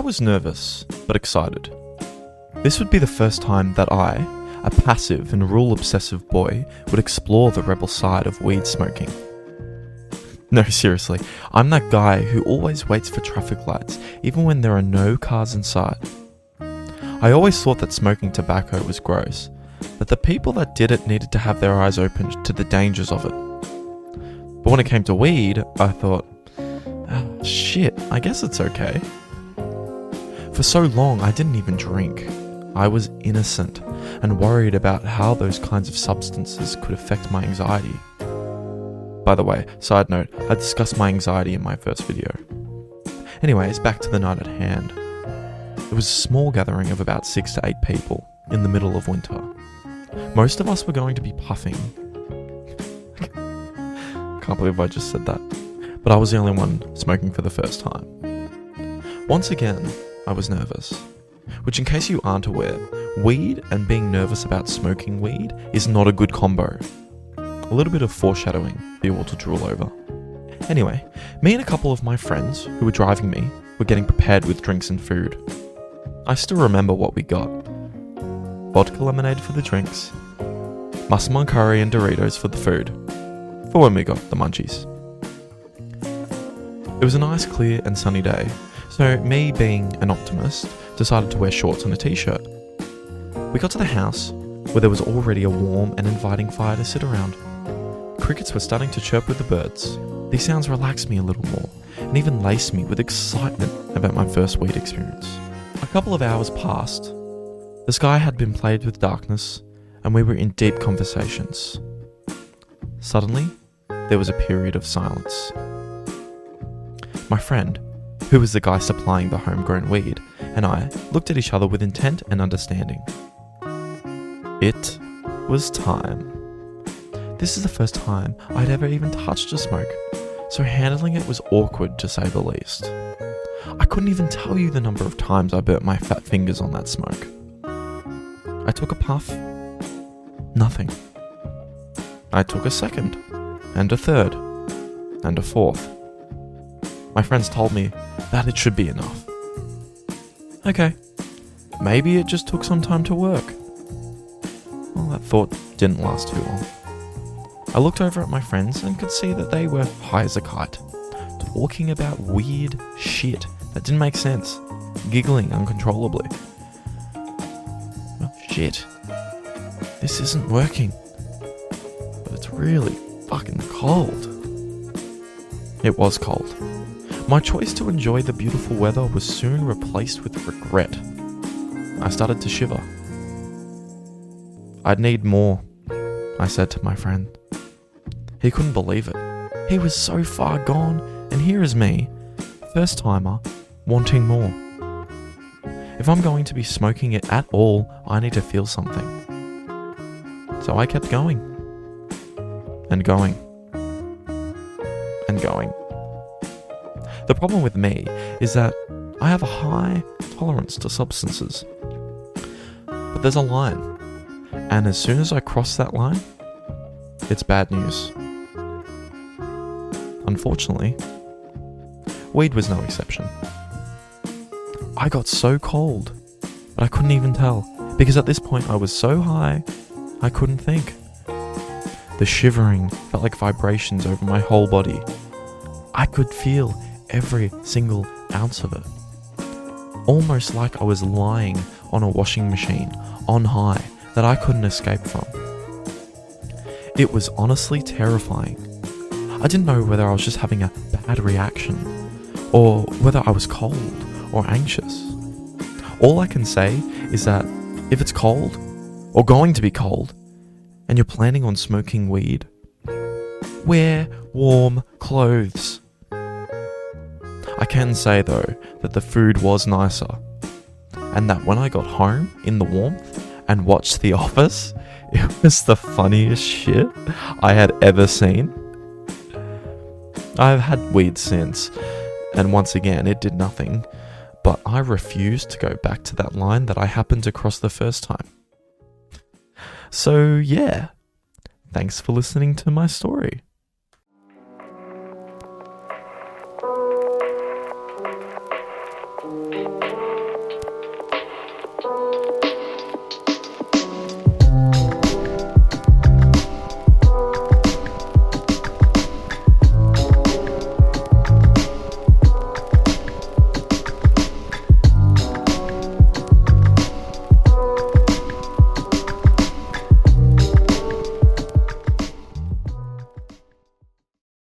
was nervous, but excited. This would be the first time that I, a passive and rule-obsessive boy, would explore the rebel side of weed smoking. No, seriously, I'm that guy who always waits for traffic lights, even when there are no cars in sight. I always thought that smoking tobacco was gross, but the people that did it needed to have their eyes opened to the dangers of it. But when it came to weed, I thought, shit, I guess it's okay. For so long, I didn't even drink. I was innocent and worried about how those kinds of substances could affect my anxiety. By the way, side note, I discussed my anxiety in my first video. Anyways, back to the night at hand. It was a small gathering of about 6 to 8 people in the middle of winter. Most of us were going to be puffing. Can't believe I just said that. But I was the only one smoking for the first time. Once again, I was nervous. Which, in case you aren't aware, weed and being nervous about smoking weed is not a good combo. A little bit of foreshadowing for you all to drool over. Anyway, me and a couple of my friends who were driving me were getting prepared with drinks and food. I still remember what we got. Vodka lemonade for the drinks, massaman curry and Doritos for the food, for when we got the munchies. It was a nice, clear and sunny day, so me, being an optimist, decided to wear shorts and a t-shirt. We got to the house, where there was already a warm and inviting fire to sit around. Crickets were starting to chirp with the birds. These sounds relaxed me a little more, and even laced me with excitement about my first weed experience. A couple of hours passed. The sky had been plagued with darkness, and we were in deep conversations. Suddenly, there was a period of silence. My friend, who was the guy supplying the homegrown weed, and I looked at each other with intent and understanding. It was time. This is the first time I'd ever even touched a smoke, so handling it was awkward to say the least. I couldn't even tell you the number of times I burnt my fat fingers on that smoke. I took a puff. Nothing. I took a second, and a third, and a fourth. My friends told me that it should be enough. Okay, maybe it just took some time to work. Well, that thought didn't last too long. I looked over at my friends and could see that they were high as a kite, talking about weird shit that didn't make sense, giggling uncontrollably. Oh shit, this isn't working. But it's really fucking cold. It was cold. My choice to enjoy the beautiful weather was soon replaced with regret. I started to shiver. I'd need more, I said to my friend. He couldn't believe it. He was so far gone, and here is me, first timer, wanting more. If I'm going to be smoking it at all, I need to feel something. So I kept going. And going. And going. The problem with me is that I have a high tolerance to substances. But there's a line, and as soon as I cross that line, it's bad news. Unfortunately, weed was no exception. I got so cold, but I couldn't even tell, because at this point I was so high, I couldn't think. The shivering felt like vibrations over my whole body. I could feel every single ounce of it. Almost like I was lying on a washing machine, on high, that I couldn't escape from. It was honestly terrifying. I didn't know whether I was just having a bad reaction, or whether I was cold or anxious. All I can say is that if it's cold, or going to be cold, and you're planning on smoking weed, wear warm clothes. I can say though that the food was nicer, and that when I got home in the warmth and watched The Office, it was the funniest shit I had ever seen. I've had weed since, and once again it did nothing, but I refused to go back to that line that I happened to cross the first time. So yeah, thanks for listening to my story.